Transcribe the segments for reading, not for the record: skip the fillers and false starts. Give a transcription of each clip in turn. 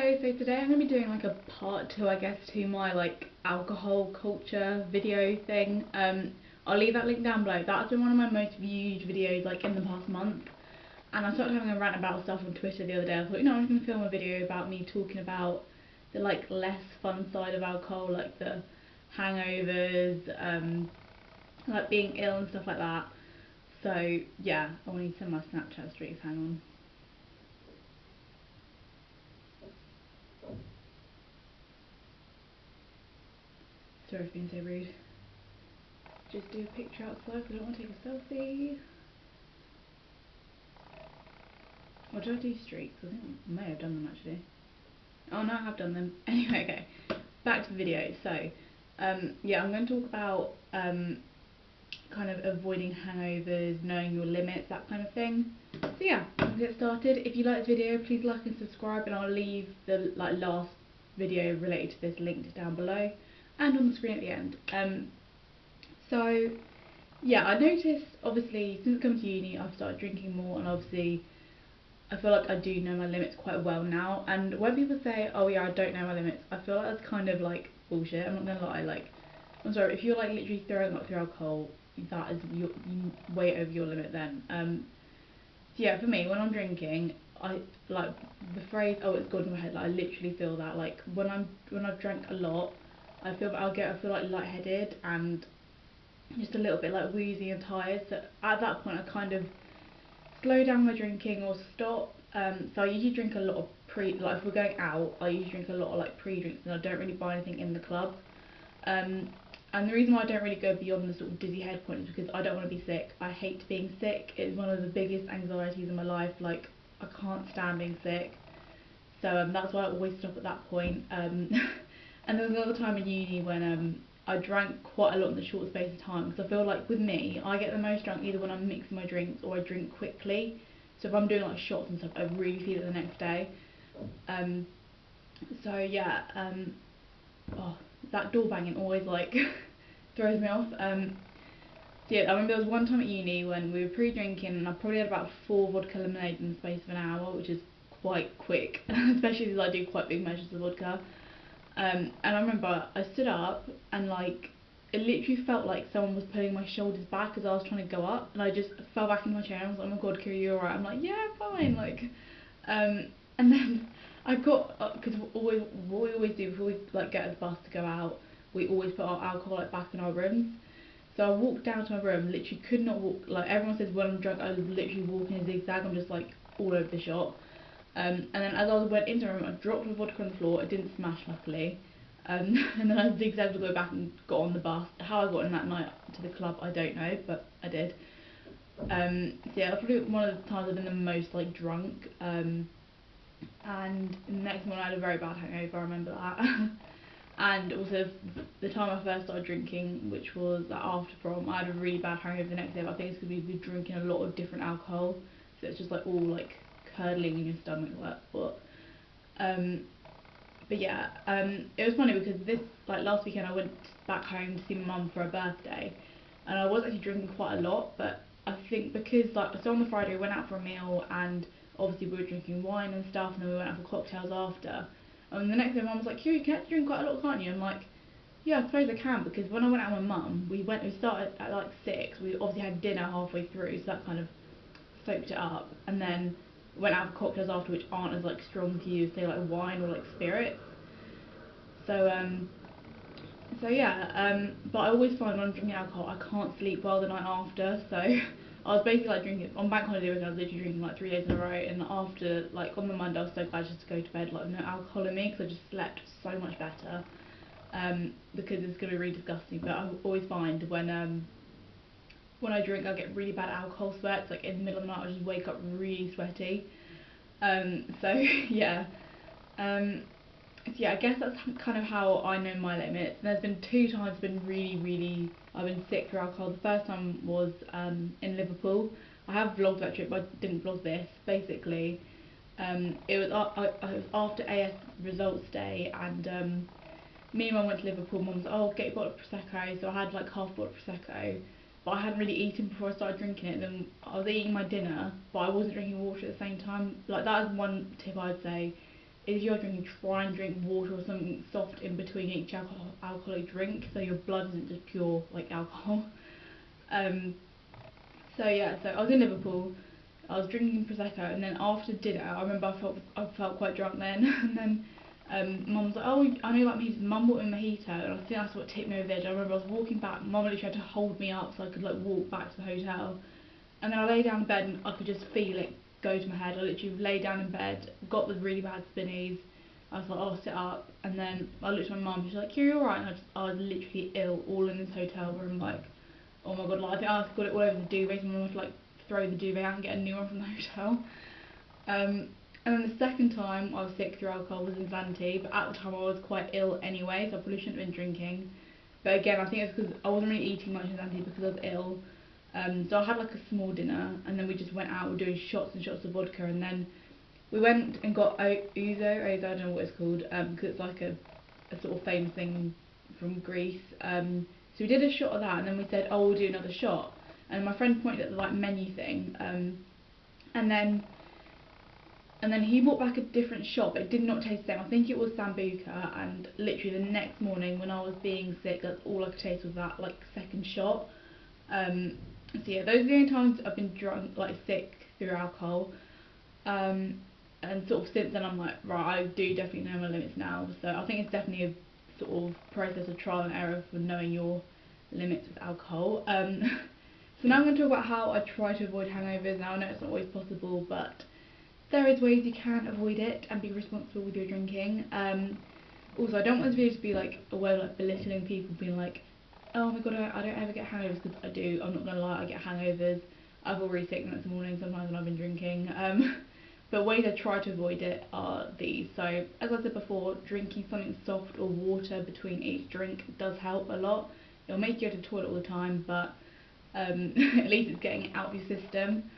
Hello, so today I'm going to be doing like a part 2 I guess to my like alcohol culture video thing. I'll leave that link down below. That's been one of my most viewed videos like in the past month, and I started having a rant about stuff on Twitter the other day. I thought, I'm just going to film a video about me talking about the like less fun side of alcohol, like the hangovers, like being ill and stuff like that. So yeah, I want to send my Snapchat streaks, hang on. Sorry for being so rude. Just do a picture outside because I don't want to take a selfie. Or do I do streaks? I think I may have done them actually. Oh no, I have done them. Anyway, okay. Back to the video. So, yeah, I'm going to talk about kind of avoiding hangovers, knowing your limits, that kind of thing. So yeah, let's get started. If you like this video, please like and subscribe, and I'll leave the last video related to this linked down below and on the screen at the end. So yeah, I noticed obviously since coming to uni I've started drinking more, and obviously I feel like I do know my limits quite well now. And when people say, oh yeah, I don't know my limits, I feel like that's kind of like bullshit. I'm not gonna lie. Like, I'm sorry, if you're like literally throwing up through alcohol, that is you way over your limit then. So yeah, for me, when I'm drinking, I like the phrase, oh it's gone in my head. Like, I literally feel that. Like when I've drank a lot, I feel like lightheaded and just a little bit like woozy and tired. So at that point, I kind of slow down my drinking or stop. So I usually drink a lot of like if we're going out, I usually drink a lot of like pre-drinks, and I don't really buy anything in the club. And the reason why I don't really go beyond the sort of dizzy head point is because I don't want to be sick. I hate being sick. It's one of the biggest anxieties in my life. Like, I can't stand being sick. So that's why I always stop at that point. And there was another time in uni when I drank quite a lot in the short space of time, because I feel like with me, I get the most drunk either when I'm mixing my drinks or I drink quickly. So if I'm doing like shots and stuff, I really feel it the next day. So yeah, oh, that door banging always like throws me off. So yeah, I remember there was one time at uni when we were pre-drinking, and I probably had about 4 vodka lemonades in the space of an hour, which is quite quick, especially as I do quite big measures of vodka. And I remember I stood up, and like it literally felt like someone was pulling my shoulders back as I was trying to go up, and I just fell back into my chair and I was like, oh my god, Kira, you alright? I'm like, yeah, fine. Like, and then I got up, because what we always do before we like get a bus to go out, we always put our alcohol like back in our rooms. So I walked down to my room, literally could not walk. Like everyone says when I'm drunk, I was literally walking a zigzag. I'm just like all over the shop. And then as I went into the room, I dropped the vodka on the floor. It didn't smash, luckily. And then I zigzagged all the way back and got on the bus. How I got in that night to the club, I don't know, but I did. So yeah, that's probably one of the times I've been the most like drunk. And the next morning I had a very bad hangover, I remember that. And also the time I first started drinking, which was after prom, I had a really bad hangover the next day, but I think it's because we've been drinking a lot of different alcohol, so it's just like all like curdling in your stomach. But yeah, it was funny because this like last weekend I went back home to see my mum for her birthday, and I was actually drinking quite a lot, but I think because like, so on the Friday we went out for a meal, and obviously we were drinking wine and stuff, and then we went out for cocktails after. And the next day mum was like, you can actually drink quite a lot, can't you? I'm like, yeah, I suppose I can, because when I went out with my mum, we started at like 6, we obviously had dinner halfway through, so that kind of soaked it up, and then went out for cocktails after, which aren't as like strong to you as say like wine or like spirits. So so yeah, but I always find when I'm drinking alcohol, I can't sleep well the night after. So I was basically like drinking on bank holiday weekend. I was literally drinking like 3 days in a row, and after like on the Monday, I was so glad just to go to bed like with no alcohol in me, because I just slept so much better. Because it's gonna be really disgusting, but I always find when I drink, I get really bad alcohol sweats. Like in the middle of the night, I just wake up really sweaty. So yeah. So yeah, I guess that's kind of how I know my limits. And there's been 2 times I've been really, I've been sick through alcohol. The first time was in Liverpool. I have vlogged that trip, but I didn't vlog this. Basically, it was after AS results day, and me and Mum went to Liverpool. Mum was like, oh, get a bottle of Prosecco. So I had like half a bottle of Prosecco, but I hadn't really eaten before I started drinking it. Then I was eating my dinner, but I wasn't drinking water at the same time. Like, that is one tip I'd say. if you are drinking, try and drink water or something soft in between each alcoholic drink, so your blood isn't just pure like alcohol. So yeah, so I was in Liverpool, I was drinking prosecco, and then after dinner, I remember I felt quite drunk then, and then Mum was like, oh, I know about mojitos. Mum bought me a mojito, and I think that's what tipped me over the edge. I remember I was walking back, Mum literally had to hold me up so I could like walk back to the hotel, and then I lay down in bed and I could just feel it go to my head. I literally lay down in bed, got the really bad spinnies. I was like, oh, sit up, and then I looked at my mum. She's like, you're alright, and I was literally ill, all in this hotel room, like, oh my god, like I think I got it all over the duvet, so my mum had to like throw the duvet out and get a new one from the hotel. And then the second time I was sick through alcohol was in Zante, but at the time I was quite ill anyway, so I probably shouldn't have been drinking. But again, I think it's because I wasn't really eating much in Zante because I was ill. So I had like a small dinner, and then we just went out, we were doing shots and shots of vodka, and then we went and got ouzo, I don't know what it's called, because it's like a sort of famous thing from Greece. So we did a shot of that, and then we said, oh, we'll do another shot. And my friend pointed at the like menu thing, and then he brought back a different shot, but it did not taste the same. I think it was Sambuca, and literally the next morning when I was being sick, that's all I could taste was that like second shot. So yeah, those are the only times I've been drunk, like sick through alcohol. And sort of since then I'm like, right, I do definitely know my limits now. So I think it's definitely a sort of process of trial and error for knowing your limits with alcohol. So now I'm going to talk about how I try to avoid hangovers. Now I know it's not always possible, but there is ways you can avoid it and be responsible with your drinking. Also, I don't want this video to be like a way of like belittling people, being like, oh my god, I don't ever get hangovers, because I do. I'm not gonna lie, I get hangovers. I feel really sick the next morning sometimes when I've been drinking. But ways I try to avoid it are these. So as I said before, drinking something soft or water between each drink does help a lot. It'll make you go to the toilet all the time, but at least it's getting it out of your system.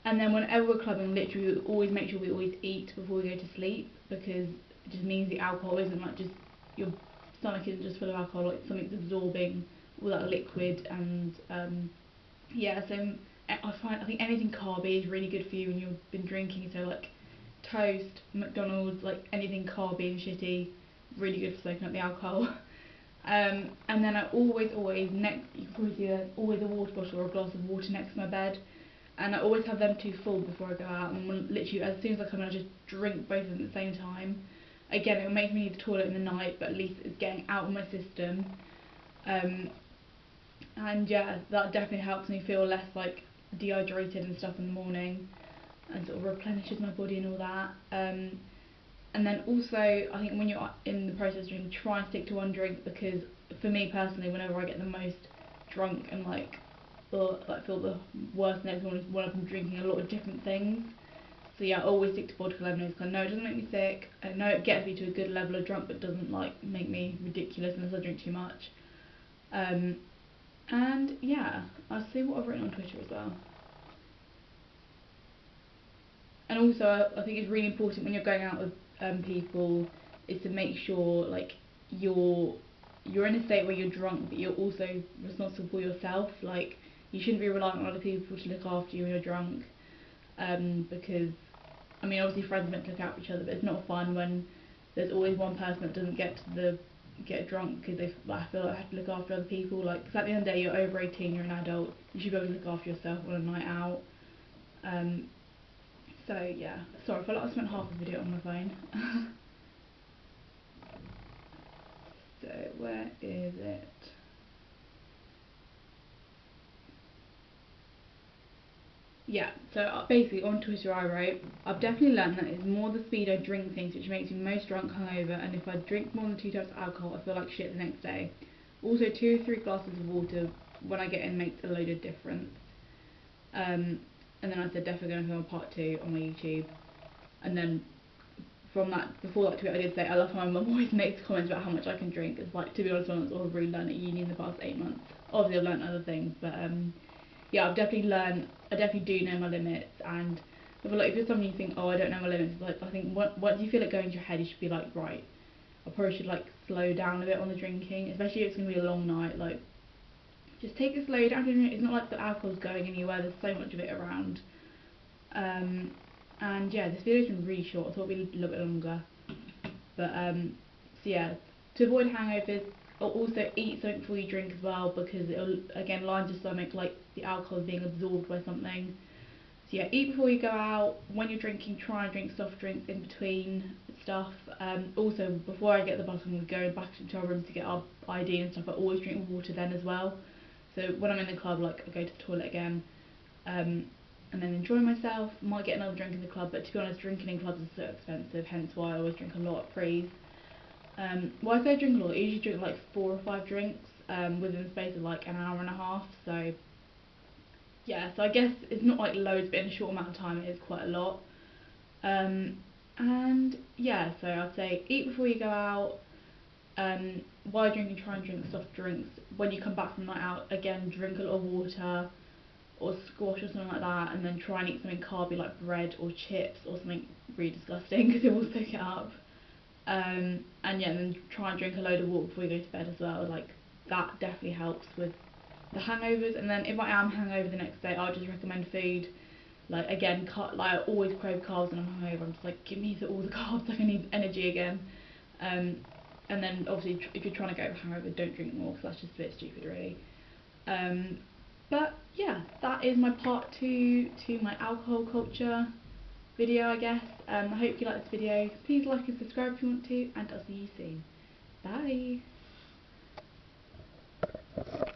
And then whenever we're clubbing, literally we always make sure we always eat before we go to sleep, because it just means the alcohol isn't like just, your stomach isn't just full of alcohol, like something's absorbing all that liquid. And yeah, so I think anything carby is really good for you when you've been drinking. So like toast, McDonald's, like anything carby and shitty, really good for soaking up the alcohol. And then I always next, you can probably see always a water bottle or a glass of water next to my bed. And I always have them two full before I go out, and when, literally as soon as I come in I just drink both of them at the same time. Again, it will make me need the toilet in the night, but at least it's getting out of my system. And yeah, that definitely helps me feel less like dehydrated and stuff in the morning, and sort of replenishes my body and all that. And then also, I think when you're in the process of drinking, try and stick to one drink, because for me personally, whenever I get the most drunk and like feel the worst next morning when I've been drinking a lot of different things. So yeah, I always stick to vodka lemonade, because I know it doesn't make me sick. I know it gets me to a good level of drunk, but doesn't like make me ridiculous unless I drink too much. And yeah, I'll see what I've written on Twitter as well. And also, I think it's really important when you're going out with people is to make sure like you're in a state where you're drunk, but you're also responsible for yourself. Like, you shouldn't be relying on other people to look after you when you're drunk, because I mean obviously friends are meant to look out for each other, but it's not fun when there's always one person that doesn't get drunk because they feel like they have to look after other people. Like, because at the end of the day, you're over 18, you're an adult, you should be able to look after yourself on a night out. So yeah, sorry, I feel like I spent half the video on my phone. So where is it? Yeah, so basically on Twitter I wrote, I've definitely learned that it's more the speed I drink things which makes me most drunk hungover, and if I drink more than 2 types of alcohol I feel like shit the next day. Also 2 or 3 glasses of water when I get in makes a load of difference. And then I said definitely going to film a part 2 on my YouTube. And then from that, before that tweet I did say, I love how my mum always makes comments about how much I can drink. It's like, to be honest, that's all I've really learned at uni in the past 8 months. Obviously I've learned other things, but yeah, I definitely do know my limits. And I feel like if you're someone you think, oh, I don't know my limits, like, I think once you feel it going to your head, you should be like, right, I probably should like slow down a bit on the drinking, especially if it's going to be a long night. Like, just take it slow down. It's not like the alcohol's going anywhere, there's so much of it around. And yeah, this video's been really short. I thought it'd be a little bit longer. But so yeah, to avoid hangovers, or also eat something before you drink as well, because it'll again line your stomach, like the alcohol is being absorbed by something. So yeah, eat before you go out. When you're drinking, try and drink soft drinks in between stuff. Also, before I get the bus, I'm going back into our room to get our ID and stuff. I always drink water then as well. So when I'm in the club, like I go to the toilet again, and then enjoy myself. Might get another drink in the club, but to be honest, drinking in clubs is so expensive. Hence why I always drink a lot at Freeze. Well, I say drink a lot. I usually drink like 4 or 5 drinks within the space of like an hour and a half. So yeah, so I guess it's not like loads, but in a short amount of time it is quite a lot. And yeah, so I'd say eat before you go out. While drinking, try and drink soft drinks. When you come back from night out, again, drink a lot of water or squash or something like that, and then try and eat something carby like bread or chips or something really disgusting because it will soak it up. And yeah, and then try and drink a load of water before you go to bed as well. Like that definitely helps with the hangovers. And then if I am hungover the next day, I'll just recommend food. Like again, like I always crave carbs when I'm hungover. I'm just like, give me all the carbs. Like I need energy again. And then obviously if you're trying to get over hangover, don't drink more because that's just a bit stupid really. But yeah, that is my part 2 to my alcohol culture video, I guess. I hope you like this video. Please like and subscribe if you want to, and I'll see you soon. Bye.